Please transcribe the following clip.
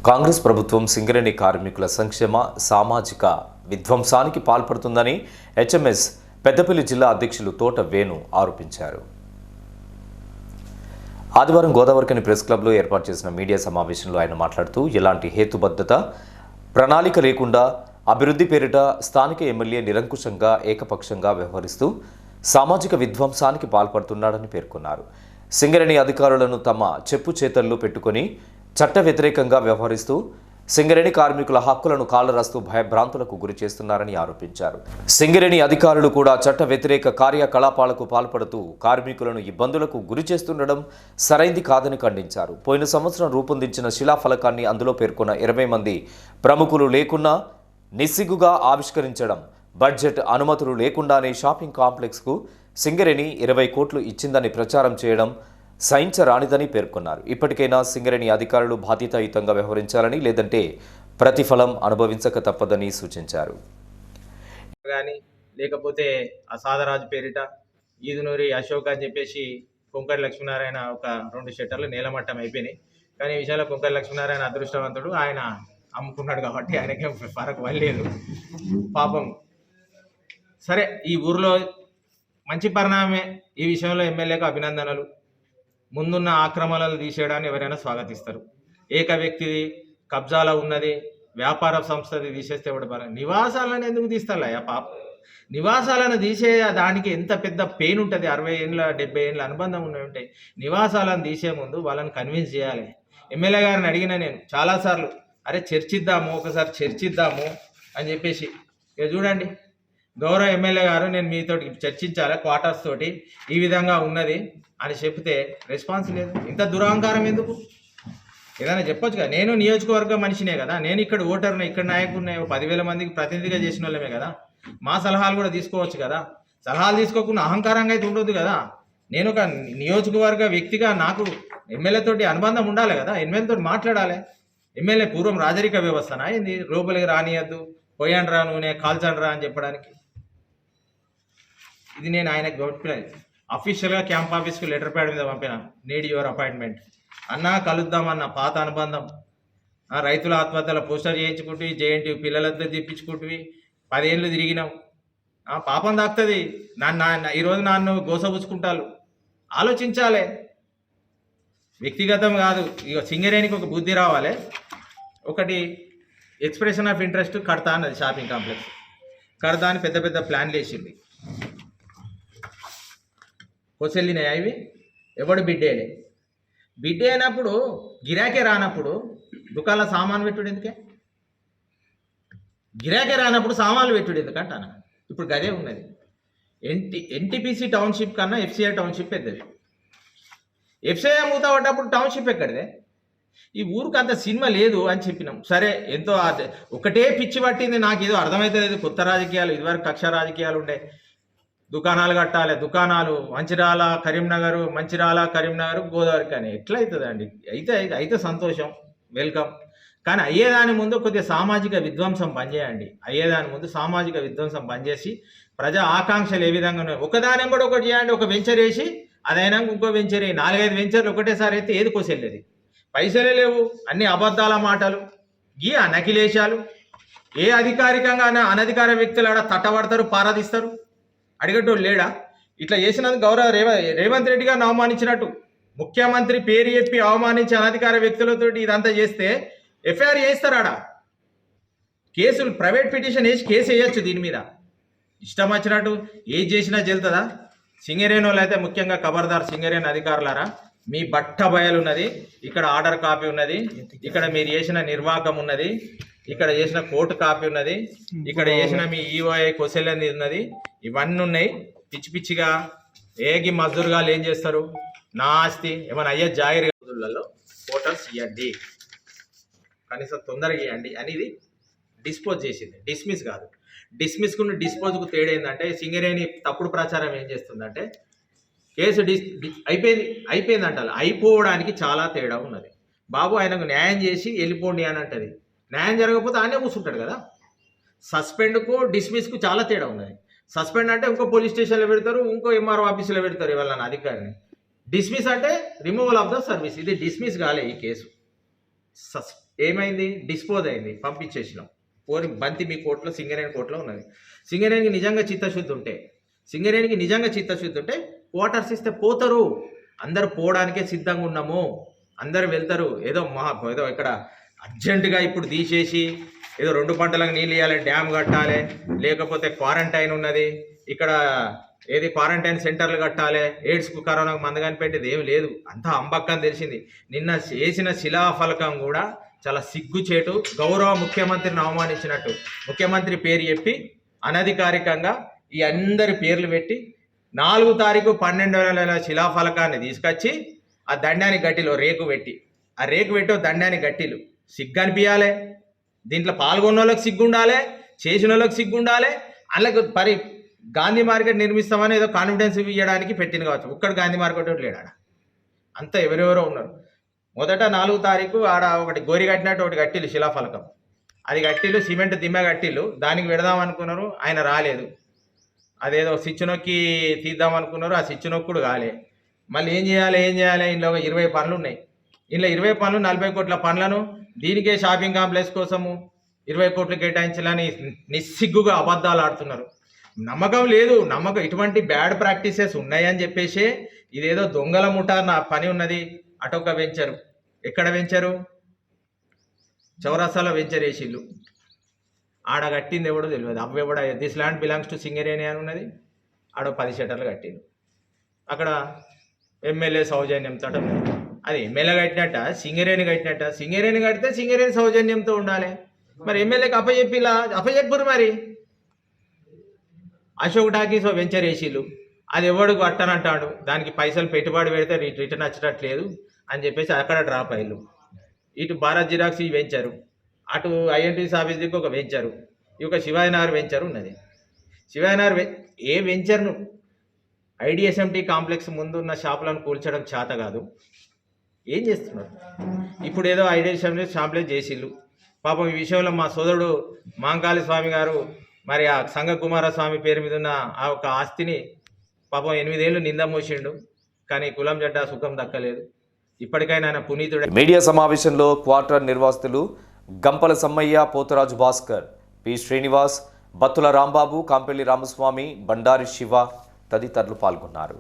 కాంగ్రెస్ ప్రభుత్వం సింగరేణి కార్మికుల సంక్షేమ సామాజిక విధ్వంసానికి పాల్పడుతుందని హెచ్ఎంఎస్ పెద్దపల్లి జిల్లా అధ్యక్షులు తోట వేణు ఆరోపించారు. ఆదివారం గోదావరికని ప్రెస్ క్లబ్లో ఏర్పాటు చేసిన మీడియా సమావేశంలో ఆయన మాట్లాడుతూ ఎలాంటి హేతుబద్ధత ప్రణాళిక లేకుండా అభివృద్ధి పేరిట స్థానిక ఎమ్మెల్యే నిరంకుశంగా ఏకపక్షంగా వ్యవహరిస్తూ సామాజిక విధ్వంసానికి పాల్పడుతున్నాడని పేర్కొన్నారు. సింగరేణి అధికారులను తమ చెప్పు చేతల్లో పెట్టుకొని చట్ట వ్యతిరేకంగా వ్యవహరిస్తూ సింగరేణి కార్మికుల హక్కులను కాలరాస్తూ భయభ్రాంతులకు గురి చేస్తున్నారని ఆరోపించారు. సింగరేణి అధికారులు కూడా చట్ట వ్యతిరేక కార్యకలాపాలకు పాల్పడుతూ కార్మికులను ఇబ్బందులకు గురి చేస్తుండడం సరైంది కాదని ఖండించారు. పోయిన సంవత్సరం రూపొందించిన శిలాఫలకాన్ని అందులో పేర్కొన్న 20 మంది ప్రముఖులు లేకున్నా నిస్సిగ్గుగా ఆవిష్కరించడం, బడ్జెట్ అనుమతులు లేకుండానే షాపింగ్ కాంప్లెక్స్కు సింగరేణి 20 కోట్లు ఇచ్చిందని ప్రచారం చేయడం సహించరానిదని పేర్కొన్నారు. ఇప్పటికైనా సింగరేణి అధికారులు బాధ్యతాయుతంగా వ్యవహరించాలని, లేదంటే ప్రతిఫలం అనుభవించక తప్పదని సూచించారు. లేకపోతే ఆ సాదరాజు పేరిట ఈదునూరి అశోక్ అని చెప్పేసి కొంకటి లక్ష్మీనారాయణ ఒక 2 షట్టర్లు నేలమట్టం అయిపోయినాయి. కానీ ఈ విషయంలో కొంకటి లక్ష్మీనారాయణ అదృష్టవంతుడు, ఆయన అమ్ముకున్నాడు కాబట్టి ఆయనకేం ఫరక్ వల్లేదు పాపం. సరే, ఈ ఊరిలో మంచి పరిణామమే. ఈ విషయంలో ఎమ్మెల్యేకు అభినందనలు. ముందున్న ఆక్రమణలు తీసేయడాన్ని ఎవరైనా స్వాగతిస్తారు. ఏక వ్యక్తిది కబ్జాలో ఉన్నది వ్యాపార సంస్థది తీసేస్తే కూడా నివాసాలను ఎందుకు తీస్తారయ్యా పాప? నివాసాలను తీసే దానికి ఎంత పెద్ద పెయిన్ ఉంటుంది. 60 ఏళ్ళ 70 ఏళ్ళ అనుబంధం ఉంటాయి. నివాసాలను తీసే ముందు వాళ్ళని కన్విన్స్ చేయాలి. ఎమ్మెల్యే గారిని అడిగిన నేను చాలాసార్లు, అరే చర్చిద్దాము, ఒకసారి చర్చిద్దాము అని చెప్పేసి. ఇక చూడండి, గౌరవ ఎమ్మెల్యే గారు నేను మీతో చర్చించాలి, క్వార్టర్స్ తోటి ఈ విధంగా ఉన్నది అని చెప్తే రెస్పాన్స్ లేదు. ఇంత దురహంకారం ఎందుకు? ఏదైనా చెప్పొచ్చు కదా. నేను నియోజకవర్గ మనిషినే కదా, నేను ఇక్కడ ఓటర్ని, ఇక్కడ నాయకుడిని, 10,000 మందికి ప్రతినిధిగా చేసిన వాళ్ళమే కదా. మా సలహాలు కూడా తీసుకోవచ్చు కదా. సలహాలు తీసుకోకుండా అహంకారంగా అయితే ఉండొద్దు కదా. నేను ఒక నియోజకవర్గ వ్యక్తిగా నాకు ఎమ్మెల్యేతోటి అనుబంధం ఉండాలి కదా. ఎమ్మెల్యేతో మాట్లాడాలి. ఎమ్మెల్యే పూర్వం రాజరిక వ్యవస్థనా ఏంది? లోపలికి రానియద్దు, పోయాను రా నూనె కాల్చండి రా అని చెప్పడానికి. ఇది నేను ఆయనకు అఫీషియల్గా క్యాంప్ ఆఫీస్కి లెటర్ ప్యాడ్ మీద పంపిన, నీడ్ యువర్ అపాయింట్మెంట్ అన్నా, కలుద్దామన్న పాత అనుబంధం. రైతుల ఆత్మహత్యల పోస్టర్ చేయించుకుంటూ జేఎన్టీ పిల్లలతో తెప్పించుకుంటూ 10 ఏళ్ళు తిరిగినాం. పాపం దాక్తుంది. ఈరోజు నన్ను గోసపుచ్చుకుంటారు. ఆలోచించాలి, వ్యక్తిగతం కాదు. ఇక సింగరేణికి ఒక బుద్ధి రావాలి. ఒకటి ఎక్స్ప్రెషన్ ఆఫ్ ఇంట్రెస్ట్ కడతా అన్నది షాపింగ్ కాంప్లెక్స్. కడతా అని పెద్ద పెద్ద ప్లాన్లు వేసింది. కొసెళ్ళినాయి అవి. ఎవడు బిడ్డేలే. బిడ్డే అయినప్పుడు గిరాకే రానప్పుడు దుకాణంలో సామాను పెట్టుడు ఎందుకే? గిరాకే రానప్పుడు సామాన్లు పెట్టుడు ఎందుకంటాను. ఇప్పుడు గదే ఉన్నది. ఎన్టీపీసీ టౌన్షిప్ కన్నా ఎఫ్సిఐ టౌన్షిప్ పెద్దది. ఎఫ్సిఐ మూత పడ్డప్పుడు టౌన్షిప్ ఎక్కడిదే? ఈ ఊరికి అంత సినిమా లేదు అని చెప్పినాం. సరే, ఎంతో ఒకటే పిచ్చి పట్టింది. నాకు ఏదో అర్థమైతే లేదు. కొత్త రాజకీయాలు, ఇదివరకు కక్ష రాజకీయాలు ఉండే. దుకాణాలు కట్టాలి, దుకాణాలు మంచిర్యాల కరీంనగర్, మంచిర్యాల కరీంనగర్ గోదావరికి అని ఎట్లయితుందండి? అయితే సంతోషం, వెల్కమ్. కానీ అయ్యేదాని ముందు కొద్దిగా సామాజిక విధ్వంసం పనిచేయండి. అయ్యేదాని ముందు సామాజిక విధ్వంసం పనిచేసి ప్రజా ఆకాంక్షలు ఏ విధంగా ఉన్నాయి ఒకదాని కూడా ఒకటి చేయండి. ఒక వెంచర్ వేసి అదైనా ఇంకో వెంచర్, 4-5 వెంచర్లు ఒకటేసారి అయితే ఏది కోసెళ్ళేది? పైసలే లేవు, అన్ని అబద్ధాల మాటలు, ఆ నకిలేశాలు. ఏ అధికారికంగా అనధికార వ్యక్తులు ఆడ తట్టబడతారు, పారదిస్తారు. అడిగేటోళ్ళు లేడా? ఇట్లా చేసినందుకు గౌరవ రేవంత్ రెడ్డి గారిని అవమానించినట్టు, ముఖ్యమంత్రి పేరు చెప్పి అవమానించి అనధికార వ్యక్తులతో ఇదంతా చేస్తే ఎఫ్ఐఆర్ చేయిస్తారాడా? కేసులు ప్రైవేట్ పిటిషన్ వేసి కేసు వేయచ్చు. దీని మీద ఇష్టం వచ్చినట్టు ఏది చేసినా చెల్తుందా? సింగరేణి వాళ్ళు అయితే ముఖ్యంగా ఖబర్దార్. సింగరేణి అధికారులారా, మీ బట్ట బయలు ఉన్నది. ఇక్కడ ఆర్డర్ కాపీ ఉన్నది, ఇక్కడ మీరు చేసిన నిర్వాహకం ఉన్నది, ఇక్కడ చేసిన కోర్టు కాపీ ఉన్నది, ఇక్కడ చేసిన మీ ఈఓఐ క్వశ్చన్ ఉన్నది. ఇవన్నీ ఉన్నాయి. పిచ్చి పిచ్చిగా ఏగి మజ్దూరుగాలు ఏం చేస్తారు? నా ఆస్తి ఏమైనా అయ్యే జాగిరి రోజులలో ఫోటోస్ ఇవ్వండి, కనీసం తొందరగా ఇవ్వండి అనేది డిస్పోజ్ చేసింది. డిస్మిస్ కాదు. డిస్మిస్కు డిస్పోజ్కు తేడా ఏంటంటే, సింగరేణి తప్పుడు ప్రచారం ఏం చేస్తుందంటే, కేసు అయిపోయింది అంటారు. అయిపోవడానికి చాలా తేడా ఉన్నది. బాబు ఆయనకు న్యాయం చేసి వెళ్ళిపోండి అని అంటది. న్యాయం జరగకపోతే ఆయనే కూర్చుంటాడు కదా. సస్పెండ్కు డిస్మిస్కు చాలా తేడా ఉన్నది. సస్పెండ్ అంటే ఇంకో పోలీస్ స్టేషన్లో పెడతారు, ఇంకో ఎంఆర్ఓ ఆఫీసులో పెడతారు ఇవాళ అధికారిని. డిస్మిస్ అంటే రిమూవల్ ఆఫ్ ద సర్వీస్. ఇది డిస్మిస్ కాలే ఈ కేసు. ఏమైంది, డిస్పోజ్ అయింది, పంపించేసినాం. పోరి బంతి మీ కోర్టులో, సింగరేణి కోర్టులో ఉన్నది. సింగరేణికి నిజంగా చిత్తశుద్ధి ఉంటే క్వార్టర్స్ ఇస్తే పోతారు. అందరూ పోవడానికే సిద్ధంగా ఉన్నాము, అందరూ వెళ్తారు. ఏదో ఇక్కడ అర్జెంటుగా ఇప్పుడు తీసేసి ఏదో 2 పంటలకు నీళ్ళు ఇవ్వాలి, డ్యామ్ కట్టాలి, లేకపోతే క్వారంటైన్ ఉన్నది, ఇక్కడ ఏది క్వారంటైన్ సెంటర్లు కట్టాలి, ఎయిడ్స్కు కరోనాకు మందు కనిపెట్టేది ఏమి లేదు, అంతా అంబక్కని తెలిసింది. నిన్న చేసిన శిలాఫలకం కూడా చాలా సిగ్గుచేటు, గౌరవ ముఖ్యమంత్రిని అవమానించినట్టు. ముఖ్యమంత్రి పేరు చెప్పి అనధికారికంగా ఈ అందరి పేర్లు పెట్టి 4 తారీఖు 12 శిలాఫలకాన్ని తీసుకొచ్చి ఆ దండాని గట్టిలో రేకు పెట్టి దండాని గట్టిలు సిగ్గు అనిపించాలి. దీంట్లో పాల్గొన్న వాళ్ళకి సిగ్గుండాలి, చేసిన వాళ్ళకి సిగ్గుండాలి. అలాగే గాంధీ మార్కెట్ నిర్మిస్తామని ఏదో కాన్ఫిడెన్స్ ఇవ్వడానికి పెట్టింది కావచ్చు. ఒక్కడు గాంధీ మార్కెట్ లేడాడ, అంతా ఎవరెవరో ఉన్నారు. మొదట 4 తారీఖు ఆడ ఒకటి గోరి కట్టినట్టు ఒకటి గట్టిలు శిలాఫలకం, అది గట్టిలు సిమెంట్ దిమ్మ గట్టిలు, దానికి పెడదాం అనుకున్నారు, ఆయన రాలేదు. అదేదో స్విచ్ నొక్కి తీద్దాం అనుకున్నారు, ఆ స్విచ్ నొక్కుడు కాలే. మళ్ళీ ఏం చేయాలి ఇంట్లో 20 పనులు ఉన్నాయి. ఇంట్లో 20 పనులు 40 కోట్ల పనులను దీనికే షాపింగ్ కాంప్లెక్స్ కోసము 20 కోట్లు కేటాయించాలని నిస్సిగ్గుగా అబద్ధాలు ఆడుతున్నారు. నమ్మకం లేదు, ఇటువంటి బ్యాడ్ ప్రాక్టీసెస్ ఉన్నాయని చెప్పేసి ఇదేదో దొంగల ముఠా నా పని ఉన్నది. అటొక్క వెంచరు, ఎక్కడ వెంచరు, చౌరస్తాలో వెంచర్ వేసిళ్ళు, ఆడ కట్టింది ఎవడో తెలియదు. అవ్వెవడ this land belongs to Singareni అని ఉన్నది, ఆడ 10 షట్టర్లు కట్టిండు. అక్కడ ఎమ్మెల్యే సౌజన్యంతో, అది ఎమ్మెల్యే కట్టినట్ట సింగరేణి కట్టినట్ట, సింగరేణి కడితే సింగరేణి సౌజన్యంతో ఉండాలి. మరి ఎమ్మెల్యేకి అప్పచెప్పురు. మరి అశోక్ టాకీస్ వెంచర్ వేసిళ్ళు, అది ఎవడు కట్టనంటాడు, దానికి పైసలు పెట్టుబడి పెడితే రిటర్న్ వచ్చేటట్లేదు అని చెప్పేసి అక్కడ డ్రాప్ అయ్యారు. ఇటు భారత్ జిరాక్స్ ఈ వెంచరు, అటు ఐఎన్టీసీ ఆఫీస్ దిక్కు ఒక వెంచరు, ఈ ఒక శివాజీనగర్ వెంచర్ ఉన్నది. శివాజీనగర్ ఏ వెంచర్ను ఐడిఎస్ఎంటీ కాంప్లెక్స్ ముందు ఉన్న షాపులను కూల్చడం చేత కాదు. ఏం చేస్తున్నారు? ఇప్పుడు ఏదో ఐడిఎస్ఎంటీ కాంప్లెక్స్ చేసిళ్ళు. పాపం ఈ విషయంలో మా సోదరుడు మాంకాళి స్వామి గారు మరి ఆ సంఘ కుమారస్వామి పేరు మీద ఉన్న ఆ ఒక ఆస్తిని పాపం 8 ఏళ్ళు నింద మోసిండు, కానీ కులం జడ్డ సుఖం దక్కలేదు. ఇప్పటికైనా ఆయన పునీతుడే. మీడియా సమావేశంలో క్వార్టర్ నిర్వాసితులు గంపల సమ్మయ్య, పోతరాజు భాస్కర్, పి శ్రీనివాస్, బత్తుల రాంబాబు, కాంపెల్లి రామస్వామి, బండారి శివ తదితరులు పాల్గొన్నారు.